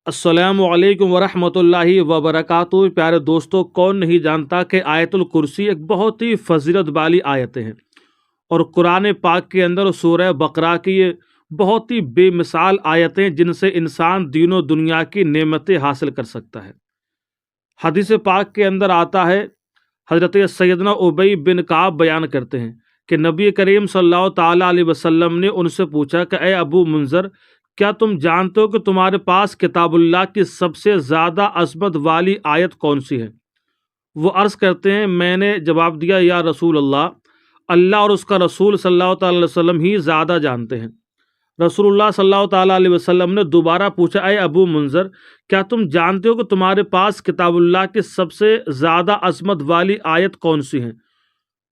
السلام علیکم ورحمۃ اللہ وبرکاتہ۔ پیارے دوستو، کون نہیں جانتا کہ آیت الکرسی ایک بہت ہی فضیلت والی آیتیں ہیں، اور قرآن پاک کے اندر سورہ بقرہ کی یہ بہت ہی بے مثال آیتیں جن سے انسان دین و دنیا کی نعمتیں حاصل کر سکتا ہے۔ حدیث پاک کے اندر آتا ہے، حضرت سیدنا ابی بن کعب بیان کرتے ہیں کہ نبی کریم صلی اللہ تعالیٰ علیہ وسلم نے ان سے پوچھا کہ اے ابو منذر، کیا تم جانتے ہو کہ تمہارے پاس کتاب اللہ کی سب سے زیادہ عظمت والی آیت کون سی ہے؟ وہ عرض کرتے ہیں، میں نے جواب دیا، یا رسول اللہ اور اس کا رسول صلی اللہ تعالی علیہ وسلم ہی زیادہ جانتے ہیں۔ رسول اللہ صلی اللہ تعالیٰ علیہ وسلم نے دوبارہ پوچھا، اے ابو منذر، کیا تم جانتے ہو کہ تمہارے پاس کتاب اللہ کی سب سے زیادہ عظمت والی آیت کون سی ہے؟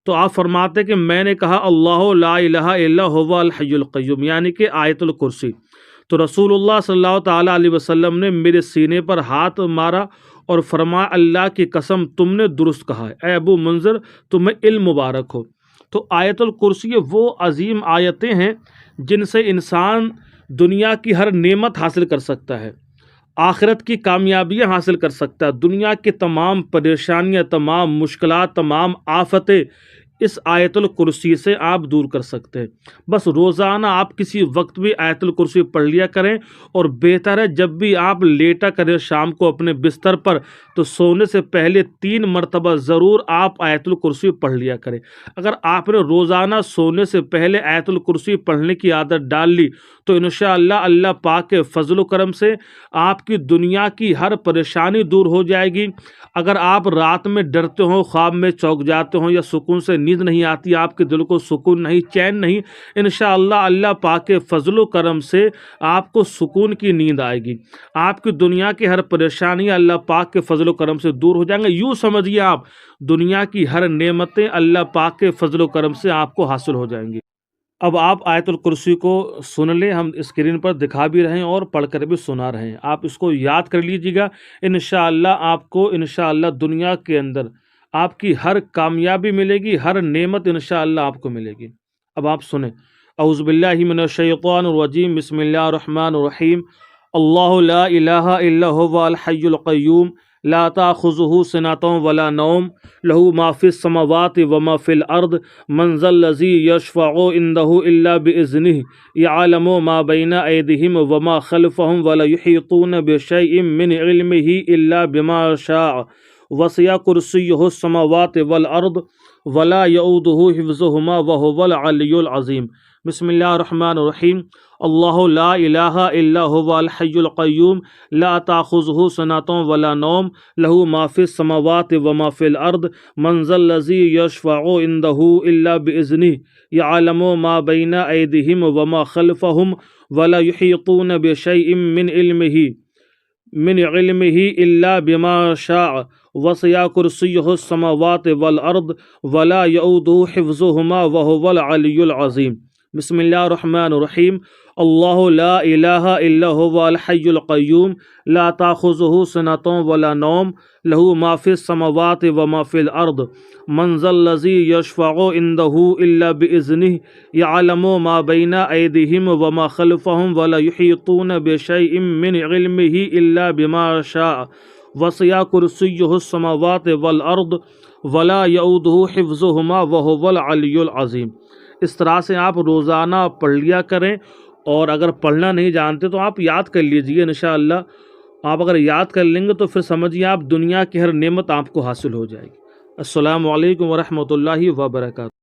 تو آپ فرماتے کہ میں نے کہا، اللہ لا الہ الا هو الحی القیوم، یعنی کہ آیت الکرسی۔ تو رسول اللہ صلی اللہ تعالیٰ علیہ وسلم نے میرے سینے پر ہاتھ مارا اور فرمایا، اللہ کی قسم تم نے درست کہا ہے، اے ابو منذر تمہیں علم مبارک ہو۔ تو آیت الکرسی وہ عظیم آیتیں ہیں جن سے انسان دنیا کی ہر نعمت حاصل کر سکتا ہے، آخرت کی کامیابیاں حاصل کر سکتا ہے، دنیا کی تمام پریشانیاں، تمام مشکلات، تمام آفتیں اس آیت الکرسی سے آپ دور کر سکتے ہیں۔ بس روزانہ آپ کسی وقت بھی آیت الکرسی پڑھ لیا کریں، اور بہتر ہے جب بھی آپ لیٹا کریں شام کو اپنے بستر پر، تو سونے سے پہلے 3 مرتبہ ضرور آپ آیت الکرسی پڑھ لیا کریں۔ اگر آپ نے روزانہ سونے سے پہلے آیت الکرسی پڑھنے کی عادت ڈال لی تو انشاءاللہ اللہ پاک کے فضل و کرم سے آپ کی دنیا کی ہر پریشانی دور ہو جائے گی۔ اگر آپ رات میں ڈرتے ہوں، خواب میں چونک جاتے ہوں، یا سکون سے نیند نہیں آتی، آپ کے دل کو سکون نہیں، چین نہیں، انشاءاللہ اللہ پاک کے فضل و کرم سے آپ کو سکون کی نیند آئے گی۔ آپ کی دنیا کی ہر پریشانی اللہ پاک کے فضل و کرم سے دور ہو جائیں گے۔ یوں سمجھیے آپ دنیا کی ہر نعمتیں اللہ پاک کے فضل و کرم سے آپ کو حاصل ہو جائیں گی۔ اب آپ آیت الکرسی کو سن لیں، ہم اسکرین پر دکھا بھی رہے ہیں اور پڑھ کر بھی سنا رہے ہیں، آپ اس کو یاد کر لیجیے گا۔ انشاءاللہ آپ کو انشاءاللہ دنیا کے اندر آپ کی ہر کامیابی ملے گی، ہر نعمت انشاءاللہ آپ کو ملے گی۔ اب آپ سنیں، اعوذ باللہ من الشیطان الرجیم، بسم اللہ الرحمن الرحیم، اللہ لا الہ الا هو الحی القیوم لا تأخذہ سنۃ ولا نوم لہ ما فی السماوات وما فی الارض من ذا الذی یشفع عندہ الا باذنہ یعلم ما بین ایدیہم وما خلفہم ولا یحیطون بشیء من علمہ الا بما شاء وسع کرسیہ السماوات والارض ولا یؤودہ حفظہما وہو العلی العظیم۔ بسم اللہ الرحمن الرحیم، اللہ لا الہ الا هو الحی القیوم لا تأخذہ سنۃ ولا نوم لہ ما فی السماوات وما فی الارض من ذا الذی یشفع عندہ الا باذنہ یعلم ما بین ایدیہم وما خلفہم ولا یحیطون بشیء من علمہ الا بما شاء وسع کرسیہ السماوات والارض ولا یؤودہ حفظہما وہو العلی العظیم۔ بسم اللہ الرحمن الرحیم، اللہ لا الہ الا هو الحی القیوم لا تأخذہ سنۃ ولا نوم لہ ما فی السماوات وما فی الارض من ذا الذی یشفع عندہ الا باذنہ یعلم ما بین ایدیہم وما خلفہم ولا یحیطون بشیء من علمہ الا بما شاء وسع کرسیہ السماوات والارض ولا یؤودہ حفظہما وہو العلی العظیم۔ اس طرح سے آپ روزانہ پڑھ لیا کریں، اور اگر پڑھنا نہیں جانتے تو آپ یاد کر لیجئے انشاءاللہ۔ آپ اگر یاد کر لیں گے تو پھر سمجھیے آپ دنیا کی ہر نعمت آپ کو حاصل ہو جائے گی۔ السلام علیکم ورحمۃ اللہ وبرکاتہ۔